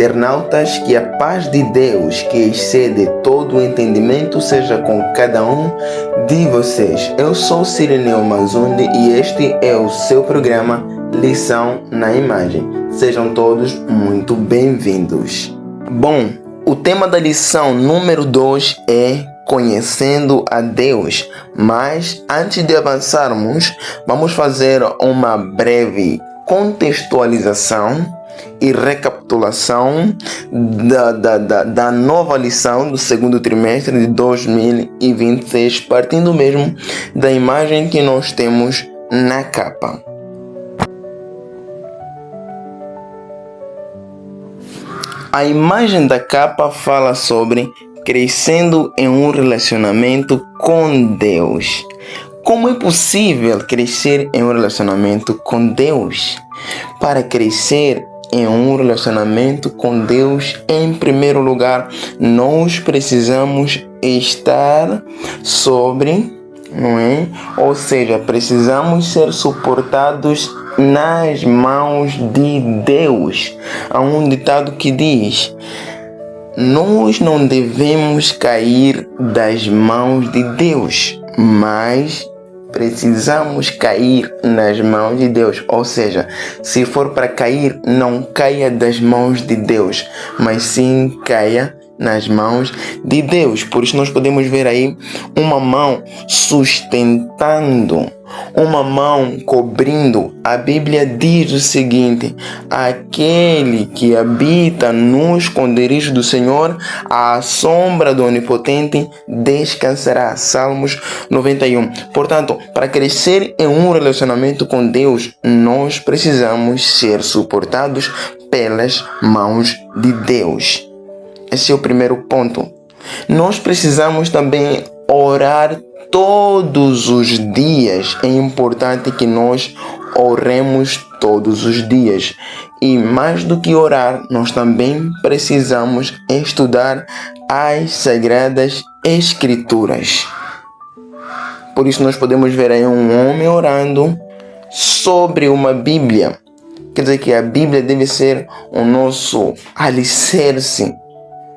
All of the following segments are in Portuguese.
internautas, que a paz de Deus, que excede todo o entendimento, seja com cada um de vocês. Eu sou Cireneu Mazundi e este é o seu programa Lição na Imagem. Sejam todos muito bem-vindos. Bom, o tema da lição número 2 é Conhecendo a Deus. Mas antes de avançarmos, vamos fazer uma breve contextualização e recapitulação da nova lição do segundo trimestre de 2026, partindo mesmo da imagem que nós temos na capa. A imagem da capa fala sobre crescendo em um relacionamento com Deus. Como é possível crescer em um relacionamento com Deus? Para crescer em um relacionamento com Deus, em primeiro lugar, nós precisamos estar sobre, não é? Ou seja, precisamos ser suportados nas mãos de Deus. Há um ditado que diz: nós não devemos cair das mãos de Deus, mas precisamos cair nas mãos de Deus. Ou seja, se for para cair, não caia das mãos de Deus, mas sim caia nas mãos de Deus. Por isso nós podemos ver aí uma mão sustentando, uma mão cobrindo. A Bíblia diz o seguinte: aquele que habita no esconderijo do Senhor, à sombra do Onipotente descansará. Salmos 91. Portanto, para crescer em um relacionamento com Deus, nós precisamos ser suportados pelas mãos de Deus. Esse é o primeiro ponto. Nós precisamos também orar todos os dias. É importante que nós oremos todos os dias. E mais do que orar, nós também precisamos estudar as Sagradas Escrituras. Por isso nós podemos ver aí um homem orando sobre uma Bíblia. Quer dizer que a Bíblia deve ser o nosso alicerce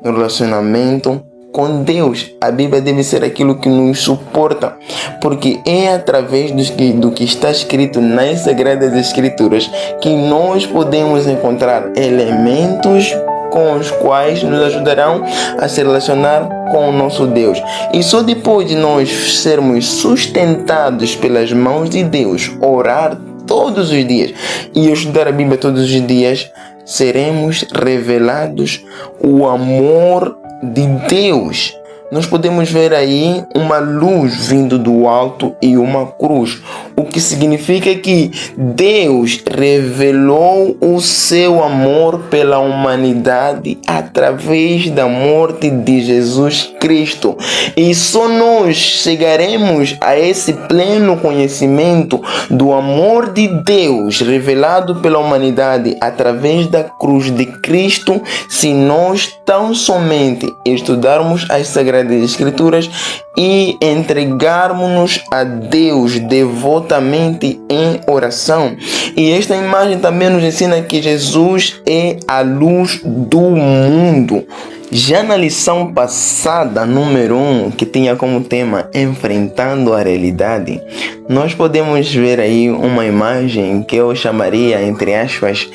no relacionamento com Deus. A Bíblia deve ser aquilo que nos suporta, porque é através do que está escrito nas Sagradas Escrituras que nós podemos encontrar elementos com os quais nos ajudarão a se relacionar com o nosso Deus. E só depois de nós sermos sustentados pelas mãos de Deus, orar todos os dias e estudar a Bíblia todos os dias, seremos revelados o amor de Deus. Nós podemos ver aí uma luz vindo do alto e uma cruz, o que significa que Deus revelou o seu amor pela humanidade através da morte de Jesus Cristo. E só nós chegaremos a esse pleno conhecimento do amor de Deus revelado pela humanidade através da cruz de Cristo se nós tão somente estudarmos as Sagradas Escrituras e entregarmos-nos a Deus devotamente em oração. E esta imagem também nos ensina que Jesus é a luz do mundo. Já na lição passada, número 1, que tinha como tema Enfrentando a Realidade, nós podemos ver aí uma imagem que eu chamaria, entre aspas,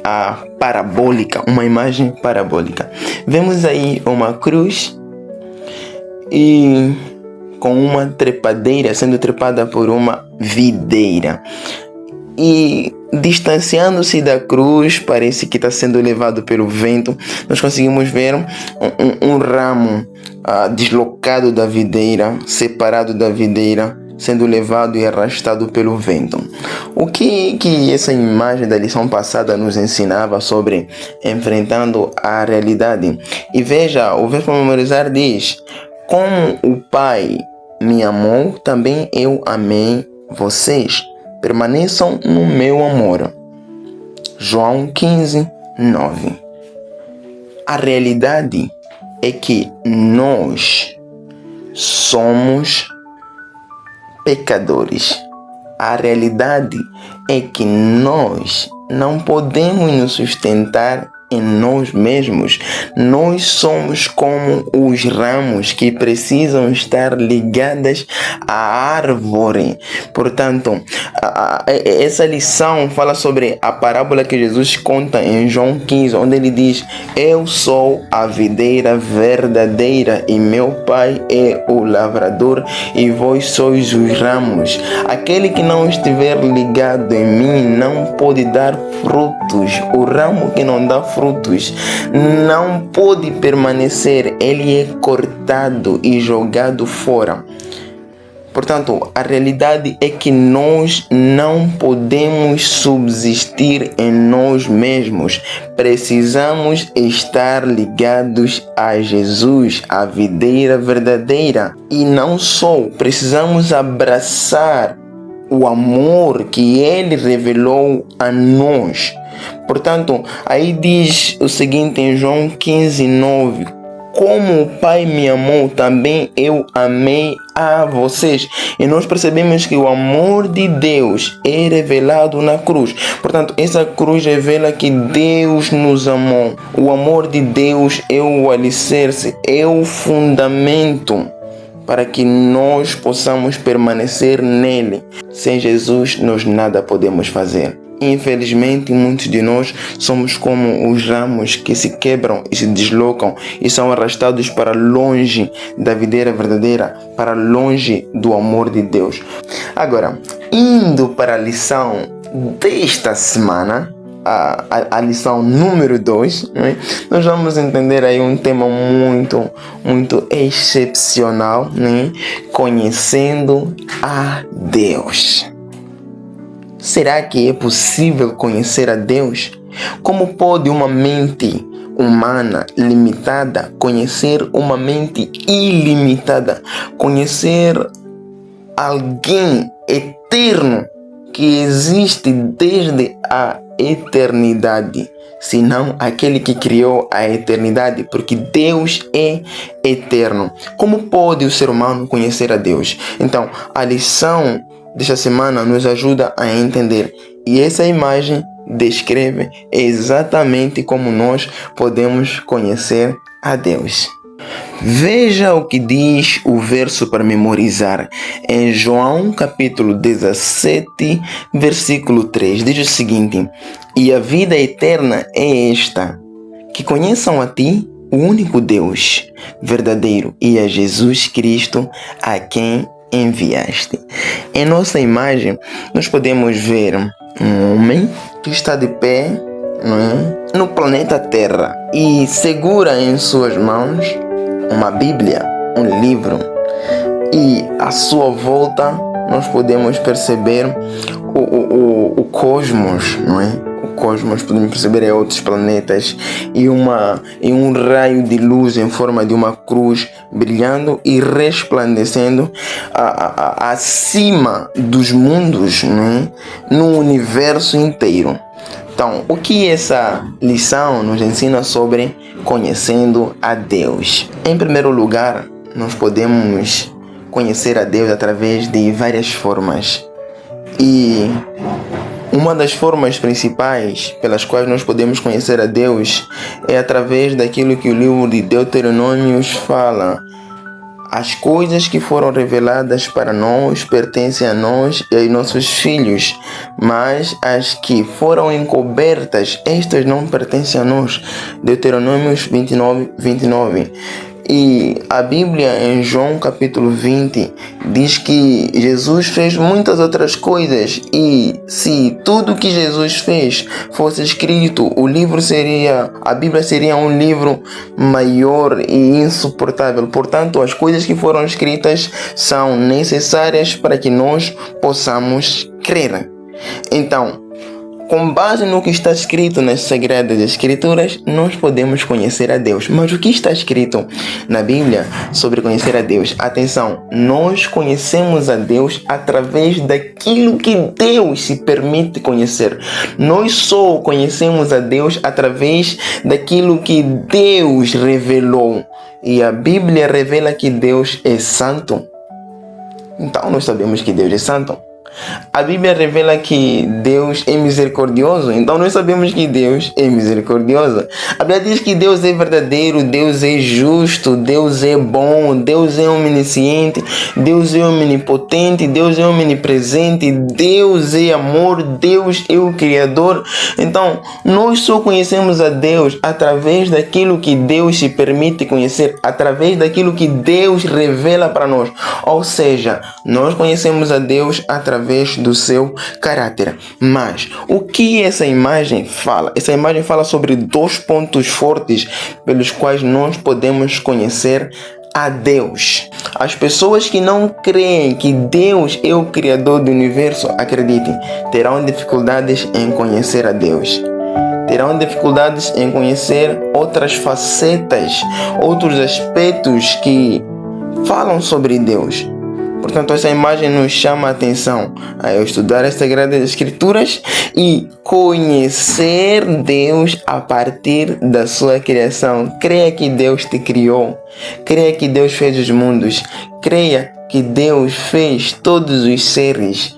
a parabólica, uma imagem parabólica. Vemos aí uma cruz e com uma trepadeira sendo trepada por uma videira. E distanciando-se da cruz, parece que está sendo levado pelo vento. Nós conseguimos ver um ramo deslocado da videira, separado da videira, sendo levado e arrastado pelo vento. O que essa imagem da lição passada nos ensinava sobre enfrentando a realidade? E veja, o verso para memorizar diz: como o Pai me amou, também eu amei vocês. Permaneçam no meu amor. João 15, 9. A realidade é que nós somos pecadores. A realidade é que nós não podemos nos sustentar em nós mesmos. Nós somos como os ramos que precisam estar ligadas à árvore. Portanto, essa lição fala sobre a parábola que Jesus conta em João 15, onde ele diz: eu sou a videira verdadeira e meu Pai é o lavrador e vós sois os ramos. Aquele que não estiver ligado em mim não pode dar frutos. O ramo que não dá frutos não pode permanecer, ele é cortado e jogado fora. Portanto, a realidade é que nós não podemos subsistir em nós mesmos. Precisamos estar ligados a Jesus, a videira verdadeira. E não só, precisamos abraçar o amor que Ele revelou a nós. Portanto, aí diz o seguinte em João 15, 9: como o Pai me amou, também eu amei a vocês. E nós percebemos que o amor de Deus é revelado na cruz. Portanto, essa cruz revela que Deus nos amou. O amor de Deus é o alicerce, é o fundamento para que nós possamos permanecer nele. Sem Jesus, nós nada podemos fazer. Infelizmente, muitos de nós somos como os ramos que se quebram e se deslocam e são arrastados para longe da videira verdadeira, para longe do amor de Deus. Agora, indo para a lição desta semana, a lição número 2, né? Nós vamos entender aí um tema muito excepcional, né? Conhecendo a Deus. Será que é possível conhecer a Deus? Como pode uma mente humana limitada conhecer uma mente ilimitada? Conhecer alguém eterno que existe desde a eternidade, senão aquele que criou a eternidade, porque Deus é eterno. Como pode o ser humano conhecer a Deus? Então, a lição desta semana nos ajuda a entender, e essa imagem descreve exatamente como nós podemos conhecer a Deus. Veja o que diz o verso para memorizar. Em João capítulo 17, versículo 3, diz o seguinte: e a vida eterna é esta, que conheçam a ti, o único Deus verdadeiro, e a Jesus Cristo, a quem enviaste. Em nossa imagem, nós podemos ver um homem que está de pé, não é? No planeta Terra e segura em suas mãos uma Bíblia, um livro, e à sua volta nós podemos perceber o cosmos, não é? O cosmos, podemos perceber outros planetas e um raio de luz em forma de uma cruz brilhando e resplandecendo acima dos mundos, né? No universo inteiro. Então, o que essa lição nos ensina sobre conhecendo a Deus? Em primeiro lugar, nós podemos conhecer a Deus através de várias formas. E uma das formas principais pelas quais nós podemos conhecer a Deus é através daquilo que o livro de Deuteronômios fala. As coisas que foram reveladas para nós pertencem a nós e aos nossos filhos, mas as que foram encobertas, estas não pertencem a nós. Deuteronômios 29, 29. E a Bíblia em João capítulo 20 diz que Jesus fez muitas outras coisas, e se tudo que Jesus fez fosse escrito, a Bíblia seria um livro maior e insuportável. Portanto, as coisas que foram escritas são necessárias para que nós possamos crer. Então, com base no que está escrito nas Sagradas Escrituras, nós podemos conhecer a Deus. Mas o que está escrito na Bíblia sobre conhecer a Deus? Atenção, nós conhecemos a Deus através daquilo que Deus se permite conhecer. Nós só conhecemos a Deus através daquilo que Deus revelou. E a Bíblia revela que Deus é santo. Então nós sabemos que Deus é santo. A Bíblia revela que Deus é misericordioso, então nós sabemos que Deus é misericordioso. A Bíblia diz que Deus é verdadeiro, Deus é justo, Deus é bom, Deus é omnisciente, Deus é omnipotente, Deus é omnipresente, Deus é amor, Deus é o Criador. Então, nós só conhecemos a Deus através daquilo que Deus se permite conhecer, através daquilo que Deus revela para nós. Ou seja, nós conhecemos a Deus através do seu caráter. Mas o que essa imagem fala? Essa imagem fala sobre dois pontos fortes pelos quais nós podemos conhecer a Deus. As pessoas que não creem que Deus é o Criador do universo, acreditem, terão dificuldades em conhecer a Deus. Terão dificuldades em conhecer outras facetas, outros aspectos que falam sobre Deus. Portanto, essa imagem nos chama a atenção a estudar as Sagradas Escrituras e conhecer Deus a partir da sua criação. Creia que Deus te criou. Creia que Deus fez os mundos. Creia que Deus fez todos os seres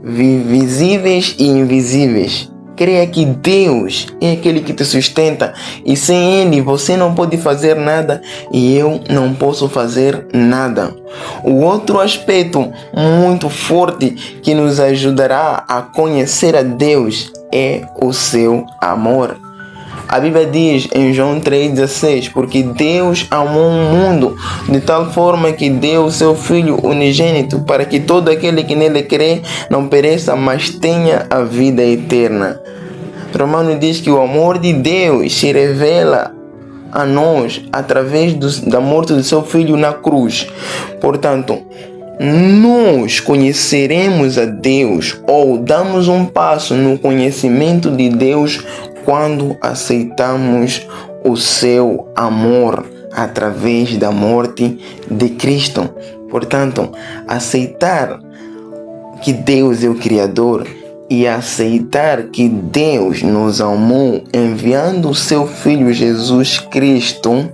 visíveis e invisíveis. Creia que Deus é aquele que te sustenta e sem Ele você não pode fazer nada e eu não posso fazer nada. O outro aspecto muito forte que nos ajudará a conhecer a Deus é o seu amor. A Bíblia diz em João 3,16: porque Deus amou o mundo de tal forma que deu o seu Filho unigênito para que todo aquele que nele crê não pereça, mas tenha a vida eterna. Romano diz que o amor de Deus se revela a nós através da morte do seu Filho na cruz. Portanto, nós conheceremos a Deus ou damos um passo no conhecimento de Deus quando aceitamos o seu amor através da morte de Cristo. Portanto, aceitar que Deus é o Criador e aceitar que Deus nos amou enviando o seu Filho Jesus Cristo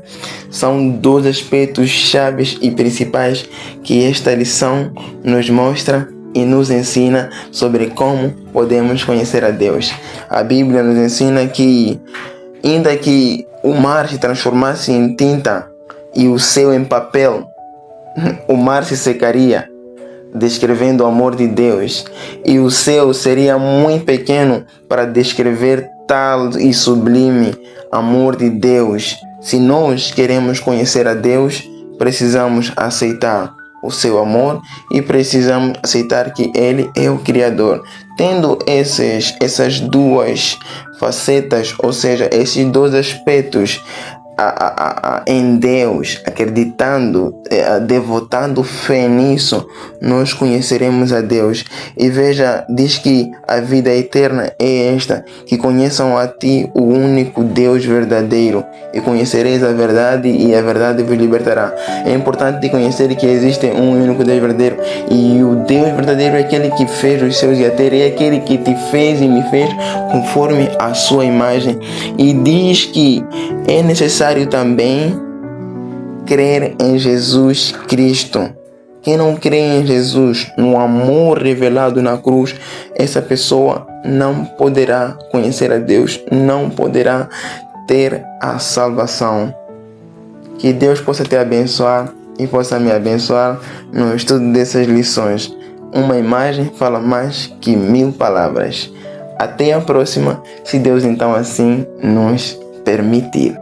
são dois aspectos chaves e principais que esta lição nos mostra e nos ensina sobre como podemos conhecer a Deus. A Bíblia nos ensina que, ainda que o mar se transformasse em tinta e o céu em papel, o mar se secaria, descrevendo o amor de Deus, e o céu seria muito pequeno para descrever tal e sublime amor de Deus. Se nós queremos conhecer a Deus, precisamos aceitar o seu amor e precisamos aceitar que Ele é o Criador. Tendo essas duas facetas, ou seja, esses dois aspectos em Deus, acreditando, devotando fé nisso, nós conheceremos a Deus. E veja, diz que a vida eterna é esta, que conheçam a ti o único Deus verdadeiro, e conhecereis a verdade, e a verdade vos libertará. É importante conhecer que existe um único Deus verdadeiro, e o Deus verdadeiro é aquele que fez os céus e a terra, é aquele que te fez e me fez conforme a sua imagem. E diz que é necessário também crer em Jesus Cristo. Quem não crê em Jesus, no amor revelado na cruz, essa pessoa não poderá conhecer a Deus, não poderá ter a salvação. Que Deus possa te abençoar e possa me abençoar no estudo dessas lições. Uma imagem fala mais que 1000 palavras. Até a próxima, se Deus então assim nos permitir.